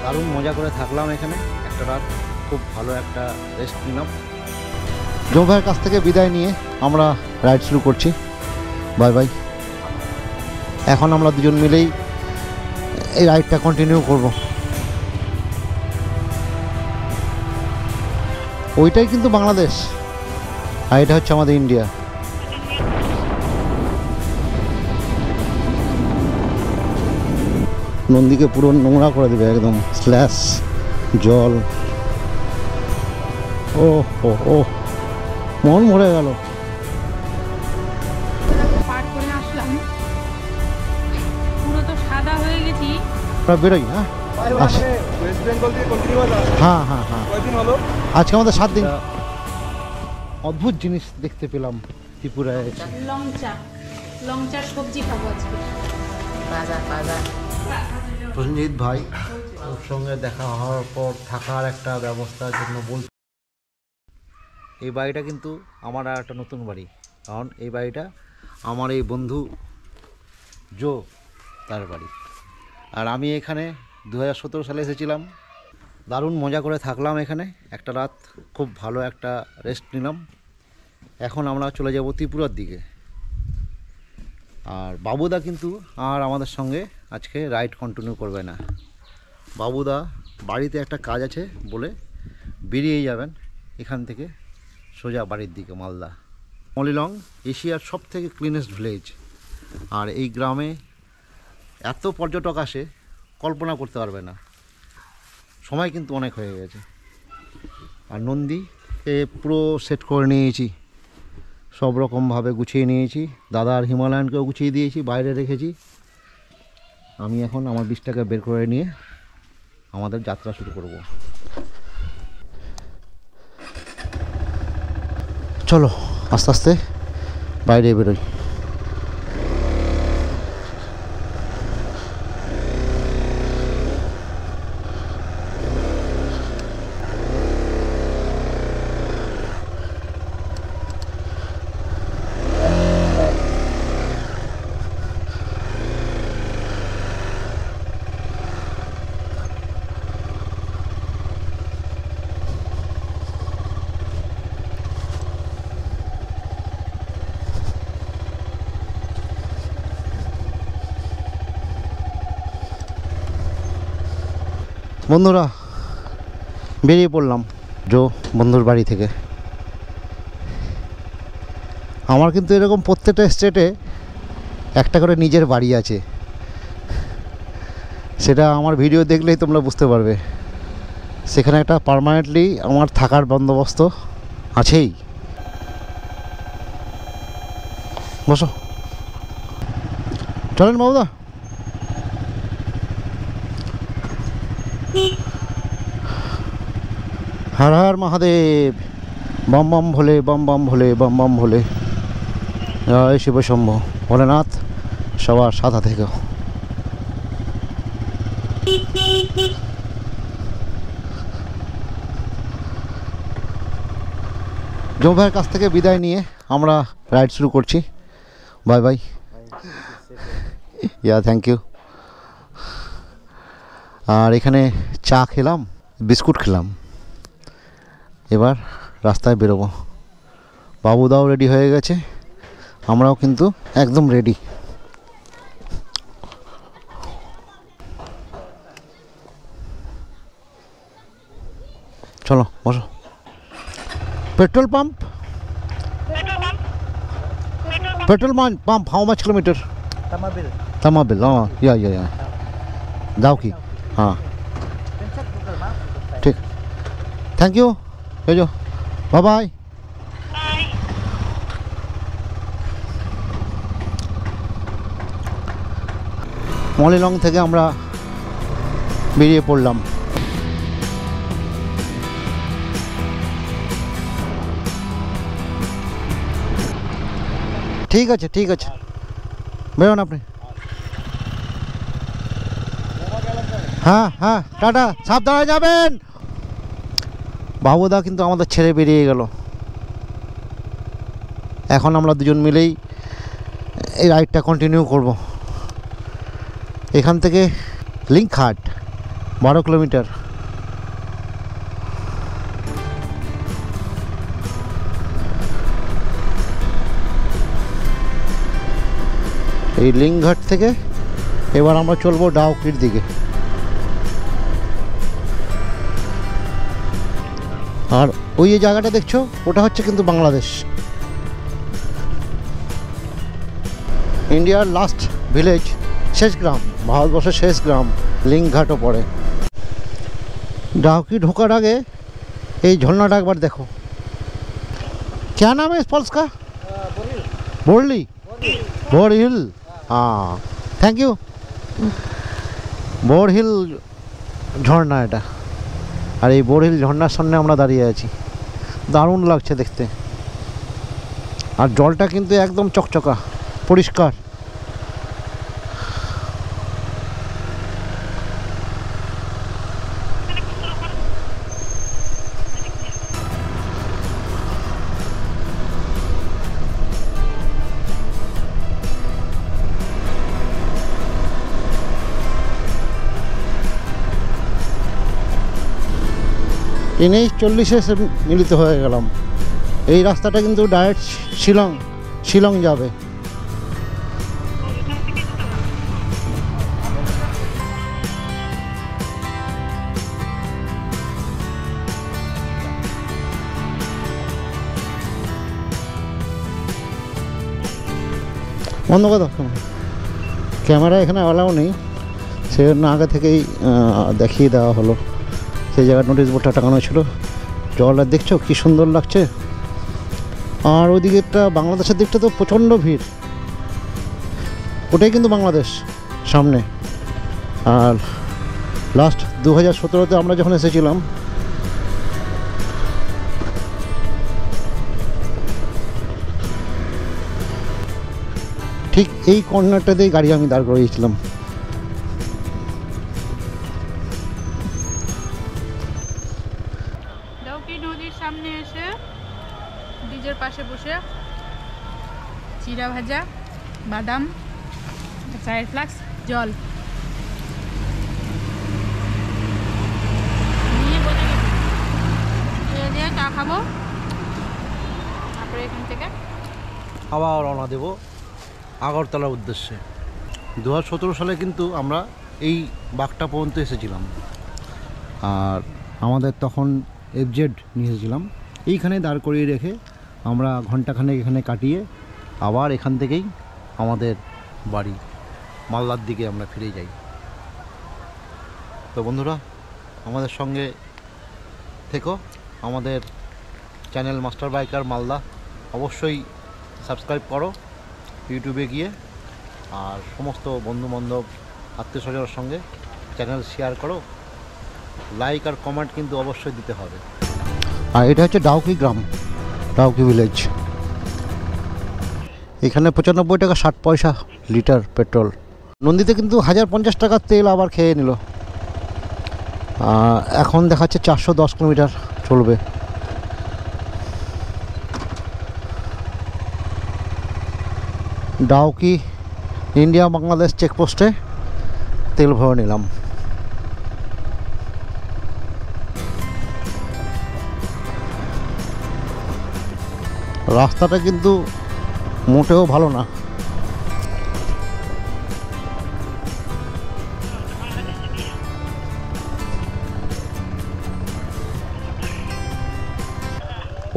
দারুণ মজা করে থাকলাম এখানে একটা রাত, খুব ভালো একটা রেস্ট নিলাম। জো ভাইয়ের কাছ থেকে বিদায় নিয়ে আমরা রাইড শুরু করছি। Bye by. এখন আমরা দুজন মিলেই এই রাইডটা কন্টিনিউ করব। ওইটাই কিন্তু বাংলাদেশ আর এটা হচ্ছে আমাদের ইন্ডিয়া। নন্দীকে পুরো নোংরা করে দেবে একদম, স্ল্যাশ জল। ও ও ও মন মরে গেল। পার করে আসলাম, পুরো তো সাদা হয়ে গেছি। আমরা বেরোই। হ্যাঁ ওয়েস্ট বেঙ্গল থেকে কন্টিনিউয়াস আসছে। হ্যাঁ হ্যাঁ হ্যাঁ, কয়দিন হলো? আজকে আমাদের 7 দিন। অদ্ভুত জিনিস দেখতে পেলাম ত্রিপুরায়। লঙ্চার সবজি খাবো আজকে। প্রসেনজিৎ ভাই ওর সঙ্গে দেখা হওয়ার পর থাকার একটা ব্যবস্থার জন্য বল। এই বাড়িটা কিন্তু আমার আর একটা নতুন বাড়ি, কারণ এই বাড়িটা আমার এই বন্ধু জো তার বাড়ি। আর আমি এখানে 2017 সালে এসেছিলাম। দারুণ মজা করে থাকলাম এখানে একটা রাত, খুব ভালো একটা রেস্ট নিলাম। এখন আমরা চলে যাব ত্রিপুরার দিকে। আর বাবুদা কিন্তু আর আমাদের সঙ্গে আজকে রাইড কন্টিনিউ করবে না। বাবুদা বাড়িতে একটা কাজ আছে বলে বেরিয়ে যাবেন এখান থেকে সোজা বাড়ির দিকে, মালদা। মলিলং এশিয়ার সব থেকে ক্লিনেস্ট ভিলেজ। আর এই গ্রামে এত পর্যটক আসে কল্পনা করতে পারবে না। সময় কিন্তু অনেক হয়ে গেছে। আর নন্দীকে পুরো সেট করে নিয়েছি, সব রকমভাবে গুছিয়ে নিয়েছি। দাদা আর হিমালয়ানকেও গুছিয়ে দিয়েছি, বাইরে রেখেছি। আমি এখন আমার বিষটাকে বের করে নিয়ে আমাদের যাত্রা শুরু করব। চলো আস্তে আস্তে বাইরে বেরোই। বন্ধুরা বেরিয়ে পড়লাম জো বন্ধুর বাড়ি থেকে। আমার কিন্তু এরকম প্রত্যেকটা স্টেটে একটা করে নিজের বাড়ি আছে, সেটা আমার ভিডিও দেখলেই তোমরা বুঝতে পারবে। সেখানে একটা পার্মানেন্টলি আমার থাকার বন্দোবস্ত আছেই। বসো, চলেন বাবুদা। হর হর মহাদেব, বম বম ভোলে, বম বম ভোলে, বম বম ভোলে। জয় শিব শম্ভু ভোলেনাথ সবার সাথে থেকে। জো ভাইয়ের কাছ থেকে বিদায় নিয়ে আমরা রাইড শুরু করছি। Bye bye. Yeah thank you. আর এখানে চা খেলাম, বিস্কুট খেলাম। এবার রাস্তায় বেরোবো। বাবুদাও রেডি হয়ে গেছে, আমরাও কিন্তু একদম রেডি। চলো বসো। Petrol pump, petrol pump how much kilometre? Tamabil. Yeah yeah yeah যাও কি? হ্যাঁ ঠিক, থ্যাংক ইউ। এই যো বাই বাই। মলিলং থেকে আমরা বেরিয়ে পড়লাম। ঠিক আছে ঠিক আছে, বেরোন আপনি। হ্যাঁ হ্যাঁ টাটা, সাবধানে যাবেন। বাবুদা কিন্তু আমাদের ছেড়ে বেরিয়ে গেল। এখন আমরা দুজন মিলেই এই রাইডটা কন্টিনিউ করব। এখান থেকে লিঙ্কহাট 12 কিলোমিটার। এই লিঙ্কঘাট থেকে এবার আমরা চলবো ডাউকির দিকে। আর ওই যে জায়গাটা দেখছো ওটা হচ্ছে কিন্তু বাংলাদেশ। ইন্ডিয়ার লাস্ট ভিলেজ, শেষ গ্রাম, ভারতবর্ষের শেষ গ্রাম লিঙ্কঘাটও পড়ে। ডাউকি ঢোকার আগে এই ঝর্ণাটা একবার দেখো। क्या नाम है इस फॉल्स का? बोरली। बोर हिल। हाँ, थैंक यू। बोर हिल ঝর্ণা এটা। আর এই বোর হিল ঝর্ণার সামনে আমরা দাঁড়িয়ে আছি, দারুণ লাগছে দেখতে। আর জলটা কিন্তু একদম চকচকা পরিষ্কার। NH 40-এ মিলিত হয়ে গেলাম। এই রাস্তাটা কিন্তু ডাইরেক্ট শিলং যাবে। বন্ধ কথা, ক্যামেরা এখানে অ্যালাউ নেই, সেই জন্য আগে থেকেই দেখিয়ে দেওয়া হলো। সেই জায়গায় নোটিশ বোর্ডটা টাঙানো ছিল। জলটা দেখছো কি সুন্দর লাগছে। আর ওই দিকেরটা বাংলাদেশের দিকটা তো প্রচণ্ড ভিড়, ওটাই কিন্তু বাংলাদেশ সামনে। আর লাস্ট 2017-তে আমরা যখন এসেছিলাম ঠিক এই কর্নারটাতেই গাড়ি আমি দাঁড় করিয়েছিলাম। ডাউকি নদীর সামনে এসে ব্রিজের পাশে বসে চিড়া ভাজা, বাদাম, চায়ের ফ্লাক্স, জল নিয়ে বসে গেছি। খেয়ে দিয়ে চা খাবো, তারপরে এখান থেকে আবার রওনা দেব আগরতলার উদ্দেশ্যে। 2017 সালে কিন্তু আমরা এই বাগটা পর্যন্ত এসেছিলাম। আর আমাদের তখন FZ নিয়ে এসেছিলাম। এইখানে দাঁড় করিয়ে রেখে আমরা ঘন্টাখানেক এখানে কাটিয়ে আবার এখান থেকেই আমাদের বাড়ি মালদার দিকে আমরা ফিরে যাই। তো বন্ধুরা, আমাদের সঙ্গে থেকো। আমাদের চ্যানেল মাস্টার বাইকার মালদা অবশ্যই সাবস্ক্রাইব করো ইউটিউবে গিয়ে। আর সমস্ত বন্ধুবান্ধব আত্মীয় স্বজনের সঙ্গে চ্যানেল শেয়ার করো, লাইক আর কমেন্ট কিন্তু অবশ্যই দিতে হবে। আর এটা হচ্ছে ডাউকি গ্রাম, ডাউকি ভিলেজ। এখানে 95 টাকা 60 পয়সা লিটার পেট্রোল। নন্দীতে কিন্তু 1050 টাকার তেল আবার খেয়ে নিল। এখন দেখাচ্ছে 410 কিলোমিটার চলবে। ডাউকি ইন্ডিয়া বাংলাদেশ চেকপোস্টে তেল ভরে নিলাম। রাস্তাটা কিন্তু মোটেও ভালো না।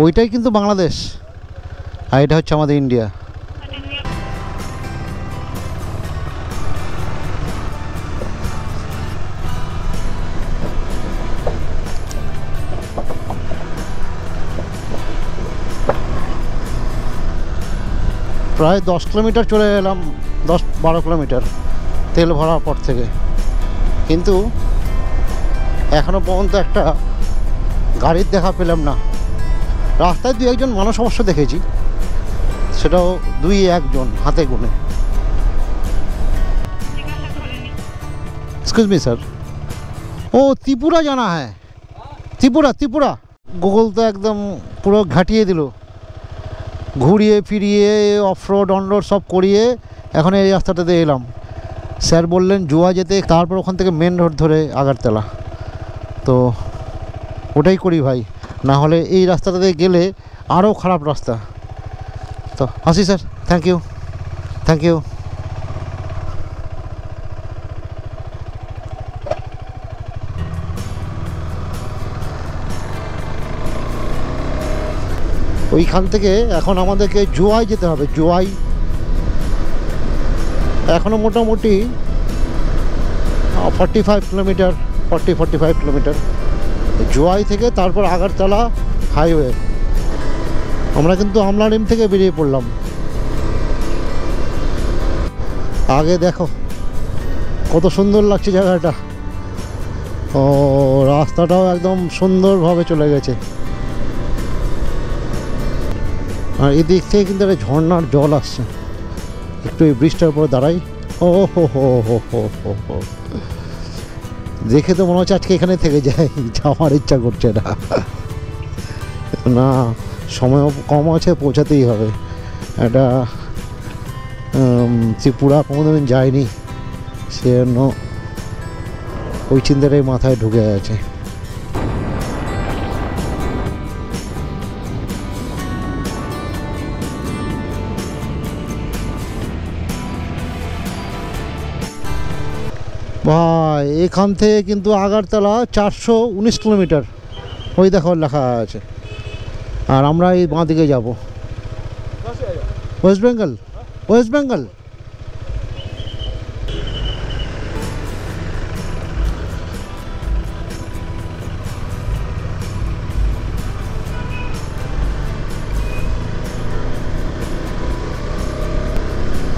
ওইটাই কিন্তু বাংলাদেশ আর এটা হচ্ছে আমাদের ইন্ডিয়া। প্রায় 10 কিলোমিটার চলে এলাম, 10-12 কিলোমিটার তেল ভরার পর থেকে। কিন্তু এখনও পর্যন্ত একটা গাড়ির দেখা পেলাম না। রাস্তায় 2-1 জন মানুষ অবশ্য দেখেছি, সেটাও 2-1 জন হাতে গুনে। एक्सक्यूज मी सर, ও ত্রিপুরা জানা হ্যাঁ, ত্রিপুরা। গুগল তো একদম পুরো ঘাটিয়ে দিল, ঘুরিয়ে ফিরিয়ে অফরোড অনরোড সব করিয়ে এখন এই রাস্তাটাতে এলাম। স্যার বললেন জুয়া যেতে, তারপর ওখান থেকে মেন রোড ধরে আগারতলা। তো ওটাই করি ভাই, না হলে এই রাস্তাটাতে গেলে আরও খারাপ রাস্তা। তো আসি sir, thank you, thank you. ওইখান থেকে এখন আমাদেরকে জোয়াই যেতে হবে। জোয়াই এখনও মোটামুটি 45 কিলোমিটার, 45 কিলোমিটার। জোয়াই থেকে তারপর আগারতলা হাইওয়ে। আমরা কিন্তু আমলারিম থেকে বেরিয়ে পড়লাম। আগে দেখো কত সুন্দর লাগছে জায়গাটা। ও রাস্তাটাও একদম সুন্দরভাবে চলে গেছে। আর এদিক থেকে কিন্তু একটা ঝর্ণার জল আসছে। একটু এই ব্রিজটার উপরে দাঁড়াই। ও হো হো হো হো হো হো, দেখে তো মনে হচ্ছে আজকে এখানে থেকে যাই, যাওয়ার ইচ্ছা করছে না। না, সময়ও কম আছে, পৌঁছাতেই হবে। এটা ত্রিপুরা কোনোদিন যায়নি, সেজন্য ওই চিন্তাটাই মাথায় ঢুকে আছে। ভাই এখান থেকে কিন্তু আগারতলা 419 কিলোমিটার, ওই দেখো লেখা আছে। আর আমরা এই বাঁ দিকে যাব। West Bengal, West Bengal.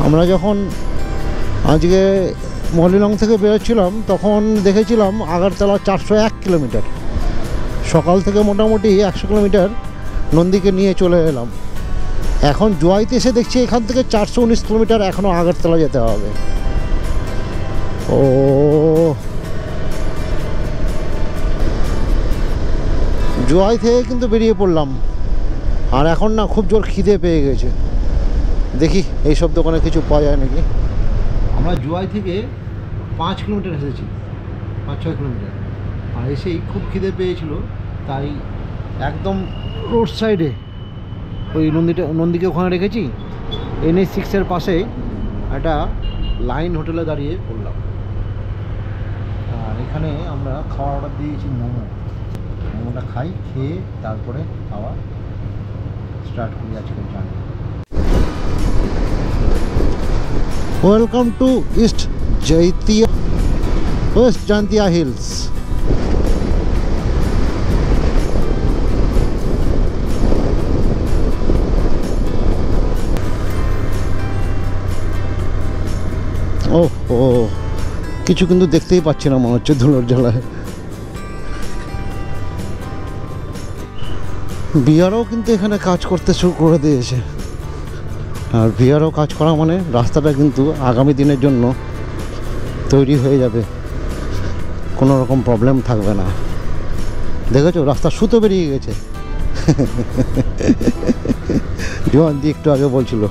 আমরা যখন আজকে মলিলং থেকে বেরোচ্ছিলাম তখন দেখেছিলাম আগারতলা 401 কিলোমিটার। সকাল থেকে মোটামুটি 100 কিলোমিটার নন্দীকে নিয়ে চলে এলাম। এখন জোয়াইতে এসে দেখছি এখান থেকে 419 কিলোমিটার এখনও আগারতলা যেতে হবে। ও জোয়াই থেকে কিন্তু বেরিয়ে পড়লাম। আর এখন না খুব জোর খিদে পেয়ে গেছে, দেখি এইসব দোকানে কিছু পাওয়া যায় নাকি। আমরা জোয়াই থেকে 5 কিলোমিটার এসেছি, 5-6 কিলোমিটার। আর এসেই খুব খিদে পেয়েছিল, তাই একদম রোড সাইডে ওই নন্দীকে ওখানে রেখেছি। NH6-এর পাশে একটা লাইন হোটেলে দাঁড়িয়ে পড়লাম। আর এখানে আমরা খাওয়ার অর্ডার দিয়েছি মোমোটা খাই, খেয়ে তারপরে খাওয়া স্টার্ট করি আজকের journey. Welcome to East Jaintia, West Jaintia Hills. ও ও কিছু কিন্তু দেখতেই পাচ্ছি না, মনে হচ্ছে ধুলোর জ্বালায়। বিআরও কিন্তু এখানে কাজ করতে শুরু করে দিয়েছে। আর বিআরও কাজ করা মানে রাস্তাটা কিন্তু আগামী দিনের জন্য তৈরি হয়ে যাবে, কোনো রকম প্রবলেম থাকবে না। দেখেছো রাস্তা সুতো বেরিয়ে গেছে। জয়ন্তী একটু আগে বলছিল।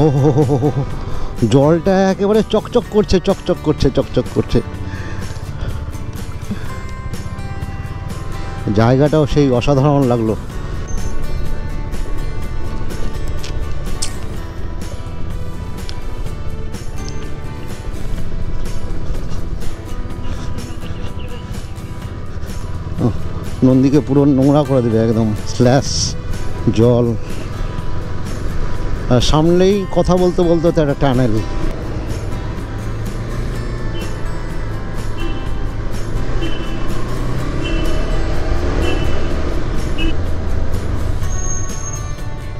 ও জলটা একেবারে চকচক করছে, চকচক করছে, চকচক করছে। জায়গাটাও সেই অসাধারণ লাগলো। নন্দীকে পুরো নোংরা করে দেবে একদম, স্ল্যাশ জল। আর সামনেই কথা বলতে বলতে তো একটা টানেল।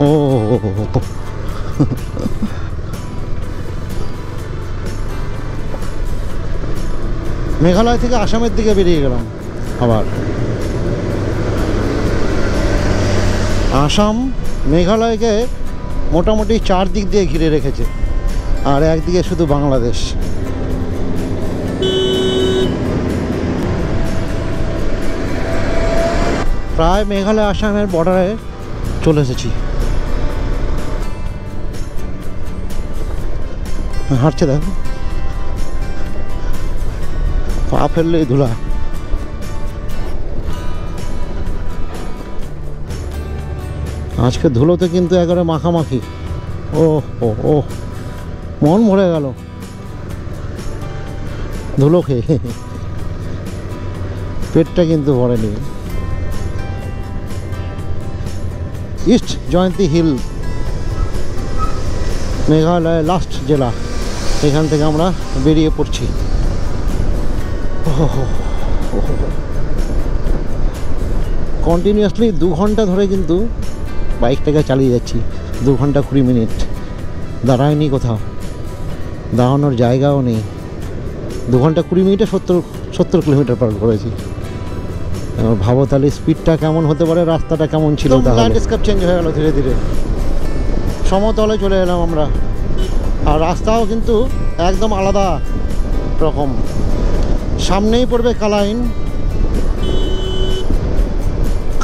ও মেঘালয় থেকে আসামের দিকে বেরিয়ে গেলাম আবার। আসাম মেঘালয়কে মোটামুটি 4 দিক দিয়ে ঘিরে রেখেছে, আর একদিকে শুধু বাংলাদেশ। প্রায় মেঘালয় আসামের বর্ডারে চলে এসেছি। হাঁটছে দেখো, পা ফেললেই ধুলা। আজকে ধুলোতে কিন্তু একেবারে মাখামাখি। ও ও ও মন ভরে গেল ধুলো খেয়ে, পেটটা কিন্তু ভরেনি। ইস্ট জয়ন্তী হিল মেঘালয় লাস্ট জেলা, এখান থেকে আমরা বেরিয়ে পড়ছি। কন্টিনিউয়াসলি 2 ঘন্টা ধরে কিন্তু বাইকটাকে চালিয়ে যাচ্ছি। 2 ঘন্টা 20 মিনিট, দাঁড়ায়নি কোথাও, দাঁড়ানোর জায়গাও নেই। 2 ঘন্টা 20 মিনিটে 70 কিলোমিটার পার করেছি। এবার ভাবো তাহলে স্পিডটা কেমন হতে পারে, রাস্তাটা কেমন ছিল। ল্যান্ডস্কেপ চেঞ্জ হয়ে গেল ধীরে ধীরে, সমতলে চলে এলাম আমরা। আর রাস্তাও কিন্তু একদম আলাদা রকম। সামনেই পড়বে কালাইন,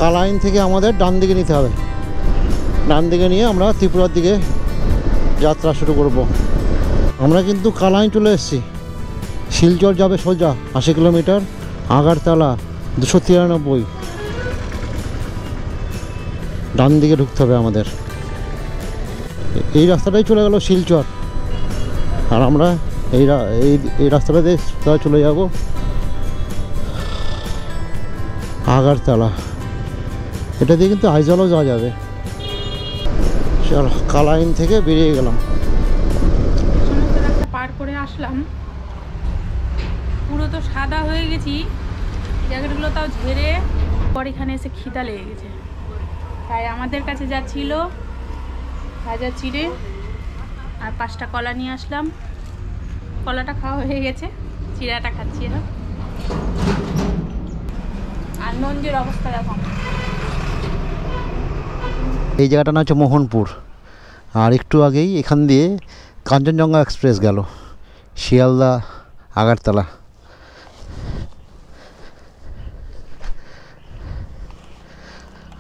কালাইন থেকে আমাদের ডান দিকে নিতে হবে। ডান দিকে নিয়ে আমরা ত্রিপুরার দিকে যাত্রা শুরু করব। আমরা কিন্তু কালাইন চলে এসেছি। শিলচর যাবে সোজা 80 কিলোমিটার, আগারতলা 293। ডান দিকে ঢুকতে হবে আমাদের। এই রাস্তাটাই চলে গেল শিলচর, আর আমরা এই রাস্তাটা দিয়ে চলে যাব আগারতলা। এটা দিয়ে কিন্তু আইজলও যাওয়া যাবে। চলো, কালাইন থেকে বেরিয়ে গেলাম। সমস্ত রাস্তা পার করে আসলাম, পুরো তো সাদা হয়ে গেছি, জ্যাকেটগুলো তাও ঝেড়ে। পর এখানে এসে খিদা লেগে গেছে, তাই আমাদের কাছে যা ছিল ভাজা চিড়ে আর 5টা কলা নিয়ে আসলাম। কলাটা খাওয়া হয়ে গেছে, চিড়াটা খাচ্ছি এখন। আর নঞ্জের অবস্থা দেখো। এই জায়গাটা না হচ্ছে মোহনপুর, আর একটু আগেই এখান দিয়ে কাঞ্চনজঙ্ঘা এক্সপ্রেস গেল শিয়ালদা আগারতলা।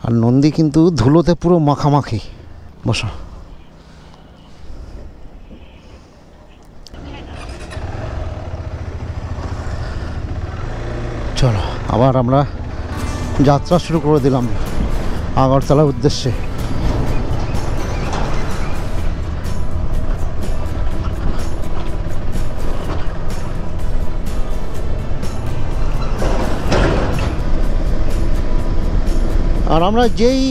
আর নন্দী কিন্তু ধুলোতে পুরো মাখামাখি। বসো, চলো আবার আমরা যাত্রা শুরু করে দিলাম আগরতলার উদ্দেশ্যে। আর আমরা যেই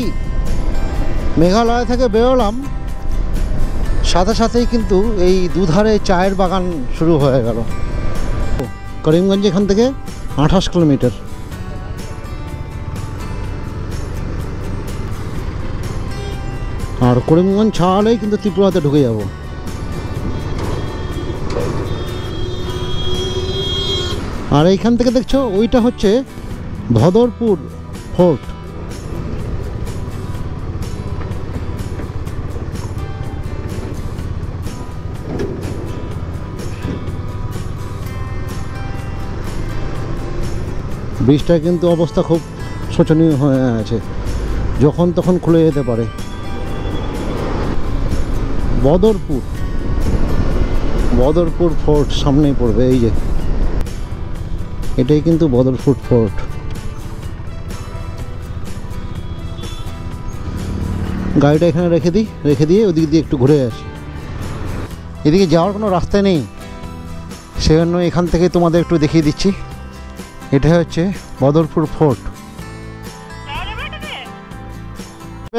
মেঘালয় থেকে বেরোলাম, সাথে সাথেই কিন্তু এই দুধারে চায়ের বাগান শুরু হয়ে গেল। করিমগঞ্জ এখান থেকে 28 কিলোমিটার। আর করিমগঞ্জ ছাড়ালেই কিন্তু ত্রিপুরাতে ঢুকে যাব। আর এইখান থেকে দেখছো ওইটা হচ্ছে ভদরপুর ফোর্ট। ব্রিজটা কিন্তু অবস্থা খুব শোচনীয় হয়ে আছে, যখন তখন খুলে যেতে পারে। বদরপুর ফোর্ট সামনেই পড়বে, এই যে এটাই কিন্তু বদরপুর ফোর্ট। গাড়িটা এখানে রেখে দিয়ে ওদিক দিয়ে একটু ঘুরে আসি। এদিকে যাওয়ার কোনো রাস্তা নেই, সেজন্য এখান থেকে তোমাদের একটু দেখিয়ে দিচ্ছি। এটা হচ্ছে বদরপুর ফোর্ট।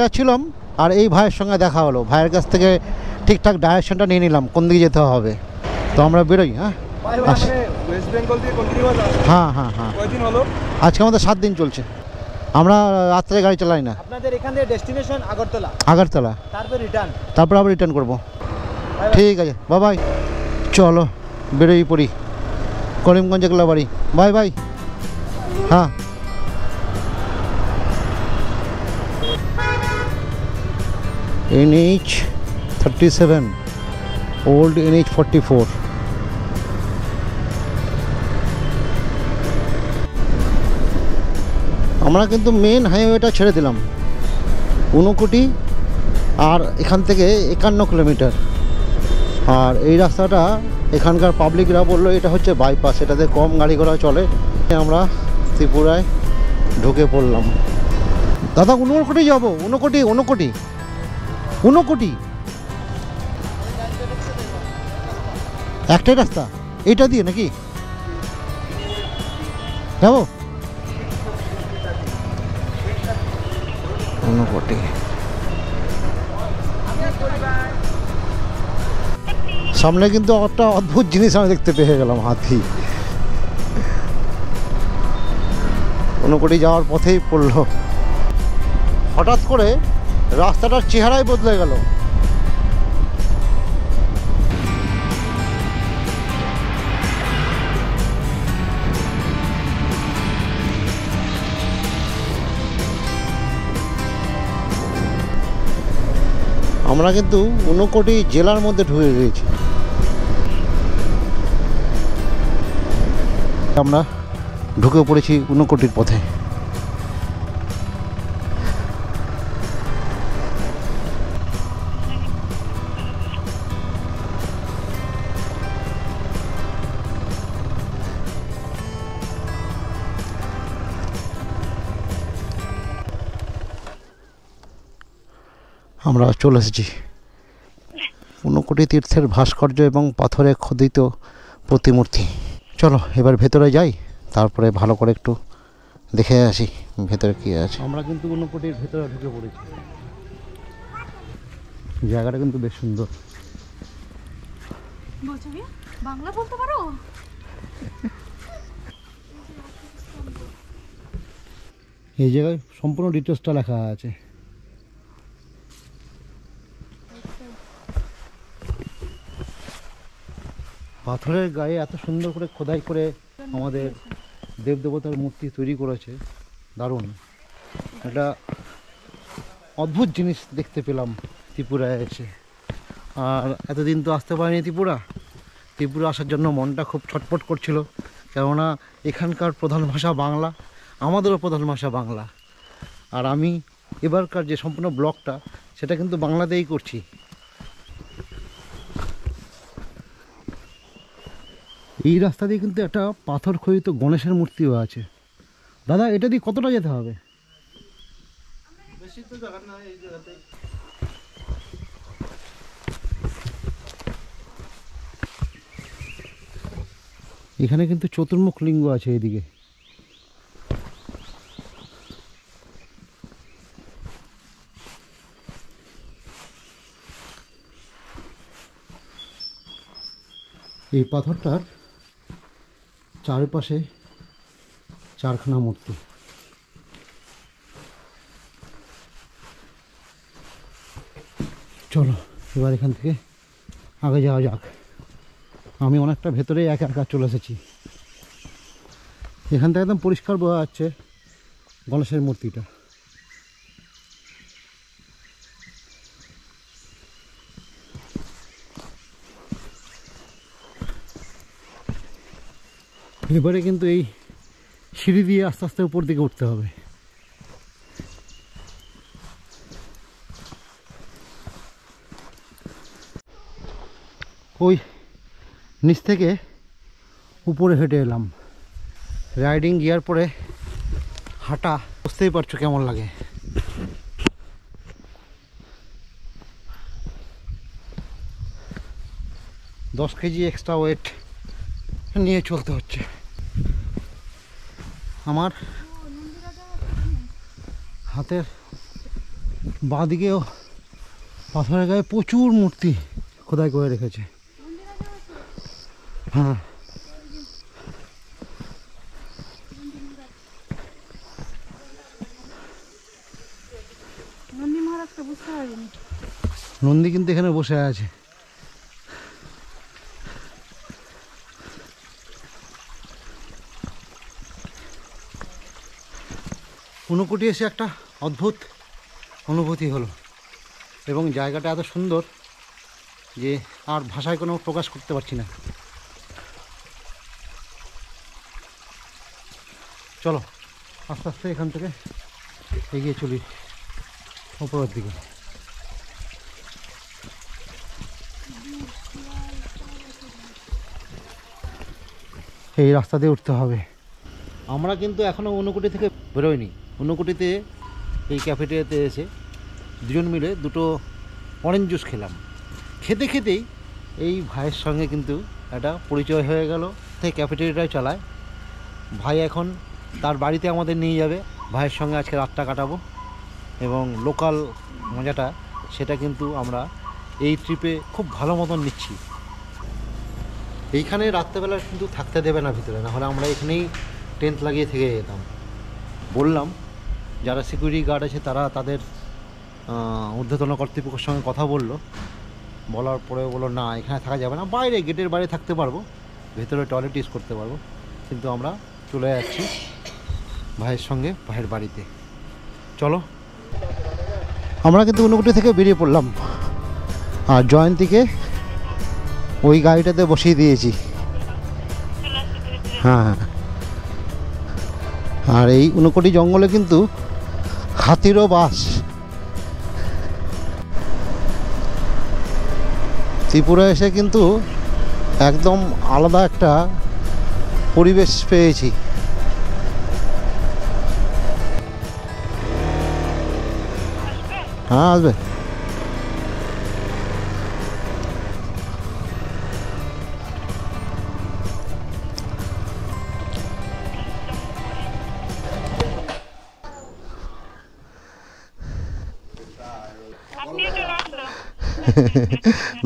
যাচ্ছিলাম আর এই ভাইয়ের সঙ্গে দেখা হলো, ভাইয়ের কাছ থেকে ঠিকঠাক ডাইরেকশনটা নিয়ে নিলাম কোন দিকে যেতে হবে। তো আমরা বেরোই। হ্যাঁ, ওয়েস্ট বেঙ্গল দিয়ে কন্টিনিউয়াস আসছে। হ্যাঁ হ্যাঁ হ্যাঁ, কয়দিন হলো? আজকে আমাদের 7 দিন চলছে। আমরা রাত্রে গাড়ি চালাই না। আপনাদের এখান থেকে ডেস্টিনেশন আগরতলা, তারপর আবার রিটার্ন করবো। ঠিক আছে, বাই। চলো বেরোই পড়ি, করিমগঞ্জে গেলা বাড়ি। বাই। হ্যাঁ, NH 37, ওল্ড NH 44। আমরা কিন্তু মেন হাইওয়েটা ছেড়ে দিলাম, ঊনকোটি আর এখান থেকে 51 কিলোমিটার। আর এই রাস্তাটা এখানকার পাবলিকরা বললো এটা হচ্ছে বাইপাস, এটাতে কম গাড়ি ঘোড়া চলে। আমরা ত্রিপুরায় ঢুকে পড়লাম। দাদা ঊনকোটি যাবো, ঊনকোটি একটাই রাস্তা এইটা দিয়ে নাকি যাবো? ঊনকোটি সামনে কিন্তু একটা অদ্ভুত জিনিস আমি দেখতে পেয়ে গেলাম, হাতি। ঊনকোটি যাওয়ার পথেই পড়লো। হঠাৎ করে রাস্তাটার চেহারাই বদলে গেল। আমরা কিন্তু ঊনকোটি জেলার মধ্যে ঢুকে গেছি। আমরা ঢুকে পড়েছি ঊনকোটির পথে। আমরা চলে এসেছি ঊনকোটি তীর্থের ভাস্কর্য এবং পাথরে খোদিত প্রতিমূর্তি। চলো এবার ভেতরে যাই, তারপরে ভালো করে একটু দেখে আসি ভেতরে কী আছে। আমরা কিন্তু ঊনকোটির ভেতরে ঢুকে পড়েছি। জায়গাটা কিন্তু বেশ সুন্দর। বাংলা বলতে পারো? এই জায়গায় সম্পূর্ণ ডিটেলসটা লেখা আছে। পাথরের গায়ে এত সুন্দর করে খোদাই করে আমাদের দেবদেবতার মূর্তি তৈরি করেছে, দারুণ। এটা অদ্ভুত জিনিস দেখতে পেলাম ত্রিপুরায় এসে। আর এতদিন তো আসতে পারিনি ত্রিপুরা আসার জন্য মনটা খুব ছটফট করছিল, কেননা এখানকার প্রধান ভাষা বাংলা, আমাদেরও প্রধান ভাষা বাংলা। আর আমি এবারকার যে সম্পূর্ণ ব্লগটা সেটা কিন্তু বাংলাতেই করছি। এই রাস্তা দিয়ে কিন্তু একটা পাথর খোদিত গণেশের মূর্তিও আছে। দাদা এটা দিয়ে কতটা যেতে হবে? বেশি তো জায়গা না, এই জায়গাতে। এখানে কিন্তু চতুর্মুখ লিঙ্গ আছে এদিকে। এই পাথরটার চারপাশে চারখানা মূর্তি। চলো এবার এখান থেকে আগে যাওয়া যাক। আমি অনেকটা ভেতরে একা একা চলে এসেছি। এখান থেকে একদম পরিষ্কার বোঝা যাচ্ছে গণেশের মূর্তিটা। এবারে কিন্তু এই সিঁড়ি দিয়ে আস্তে আস্তে উপর দিকে উঠতে হবে। ওই নিচ থেকে উপরে হেঁটে এলাম। রাইডিং গিয়ার পরে হাঁটা বুঝতেই পারছো কেমন লাগে। দশ কেজি এক্সট্রা ওয়েট নিয়ে চলতে হচ্ছে। আমার হাতের বাঁ দিকেও পাথরের গায়ে প্রচুর মূর্তি খোদাই করে রেখেছে। হ্যাঁ নন্দী মহারাজকে বুঝতে পারিনি। নন্দী কিন্তু এখানে বসে আছে। ঊনকোটি এসে একটা অদ্ভুত অনুভূতি হলো, এবং জায়গাটা এত সুন্দর যে আর ভাষায় কোনো প্রকাশ করতে পারছি না। চলো আস্তে আস্তে এখান থেকে এগিয়ে চলি উপরের দিকে। এই রাস্তা দিয়ে উঠতে হবে। আমরা কিন্তু এখনও ঊনকোটি থেকে বেরোয়নি। ঊনকোটিতে এই ক্যাফেটেরিয়াতে এসে দুজন মিলে দুটো অরেঞ্জ জুস খেলাম। খেতে খেতেই এই ভাইয়ের সঙ্গে কিন্তু একটা পরিচয় হয়ে গেল। সেই ক্যাফেটেরিয়াটাই চালায় ভাই। এখন তার বাড়িতে আমাদের নিয়ে যাবে। ভাইয়ের সঙ্গে আজকে রাতটা কাটাবো এবং লোকাল মজাটা সেটা কিন্তু আমরা এই ট্রিপে খুব ভালো মতন নিচ্ছি। এইখানে রাত্রেবেলা কিন্তু থাকতে দেবে না ভিতরে, না হলে আমরা এখানেই টেন্ট লাগিয়ে থেকে যেতাম। বললাম যারা সিকিউরিটি গার্ড আছে তারা তাদের ঊর্ধ্বতন কর্তৃপক্ষের সঙ্গে কথা বলার পরে বললো না এখানে থাকা যাবে না, বাইরে গেটের বাইরে থাকতে পারবো, ভেতরে টয়লেট ইউজ করতে পারবো। কিন্তু আমরা চলে যাচ্ছি ভাইয়ের সঙ্গে ভাইয়ের বাড়িতে। চলো, আমরা কিন্তু ঊনকোটি থেকে বেরিয়ে পড়লাম আর জয়ন্তীকে ওই গাড়িটাতে বসিয়ে দিয়েছি। হ্যাঁ হ্যাঁ, আর এই ঊনকোটি জঙ্গলে কিন্তু হাতিরও বাস। ত্রিপুরা এসে কিন্তু একদম আলাদা একটা পরিবেশ পেয়েছি। হ্যাঁ আসবে।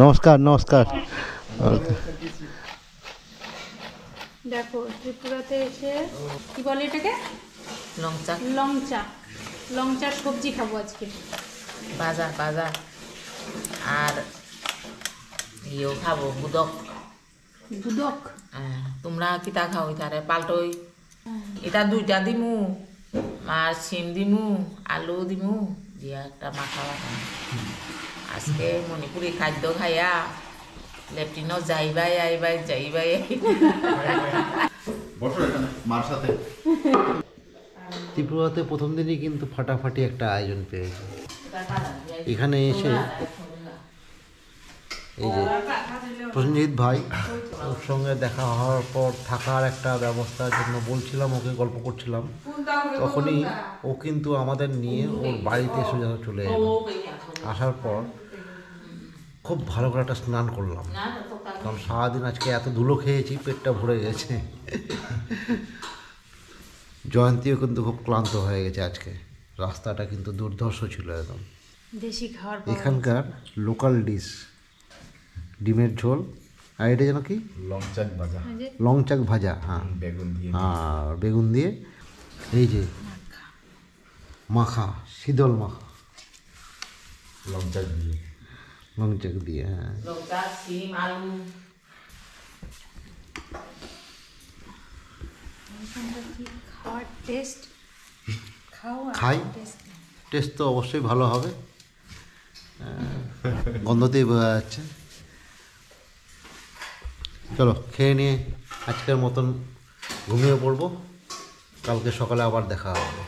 নমস্কার নমস্কার। দেখো ত্রিপুরাতে এসে কি বলে এটাকে, লংচা লংচা। লংচার সবজি খাবো আজকে। ভাজা ভাজা আর ইয়েও খাবো বুদক। গুদক। তোমরা কিতা খাও ইতারে পাল্টই এটা দুইটা দিমু আর সিম দিমু আলু দিমু দিয়া একটা মাখা মাখা। আজকে মণিপুরি খাদ্য খাইয়া লেফটিনও যাইবাই আইবাই যাইবাই। ত্রিপুরাতে প্রথম দিনই কিন্তু ফাটাফাটি একটা আয়োজন পেয়েছে। এখানে এসে এই যে প্রসেনজিৎ ভাই, ওর সঙ্গে দেখা হওয়ার পর থাকার একটা ব্যবস্থার জন্য বলছিলাম, ওকে গল্প করছিলাম, তখনই ও কিন্তু আমাদের নিয়ে ওর বাড়িতে সোজা চলে এলো। আসার পর খুব ভালো করে একটা স্নান করলাম, কারণ সারাদিন আজকে এত ধুলো খেয়েছি, পেটটা ভরে গেছে। জয়ন্তীও কিন্তু খুব ক্লান্ত হয়ে গেছে আজকে। রাস্তাটা কিন্তু দুর্ধর্ষ ছিল একদম। দেশি খাবার এখানকার লোকাল ডিশ ডিমের ঝোল, আর এটা যেন কি লংচাক ভাজা, লংচাক ভাজা। হ্যাঁ বেগুন দিয়ে আর বেগুন দিয়ে এই যে মাখা, শীতল মাখা লংচাক দিয়ে লংচাক দিয়ে। হ্যাঁ লঙ্কা সিম আলু খাওয়ার টেস্ট খাই, টেস্ট তো অবশ্যই ভালো হবে, গন্ধতেই বোঝা যাচ্ছে। চলো খেয়ে নিয়ে আজকের মতন ঘুমিয়ে পড়বো, কালকে সকালে আবার দেখা হবে।